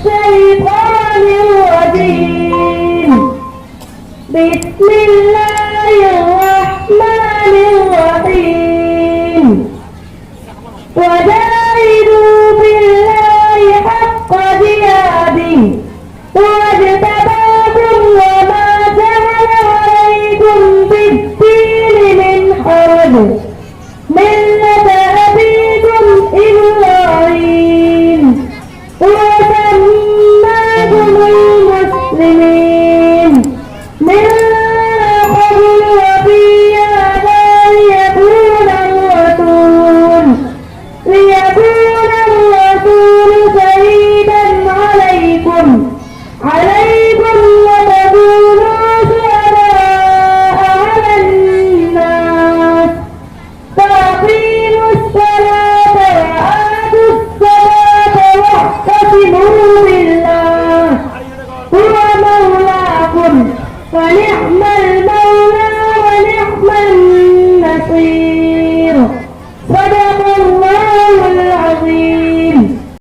الشيطان الرجيم. بسم الله الرحمن الرحيم. وجاهدوا بالله حق جهاده واجتباكم وما جعل عليكم في الدين من حرج ملة أبيكم إبراهيم وسماكم المسلمين من قبل وفي هذا ليكون الرسول شهيدا عليكم وتكونوا شهداء على الناس فأقيموا الصلاة وآتوا الصلاة واعتصموا بالله هو مولاكم فنعم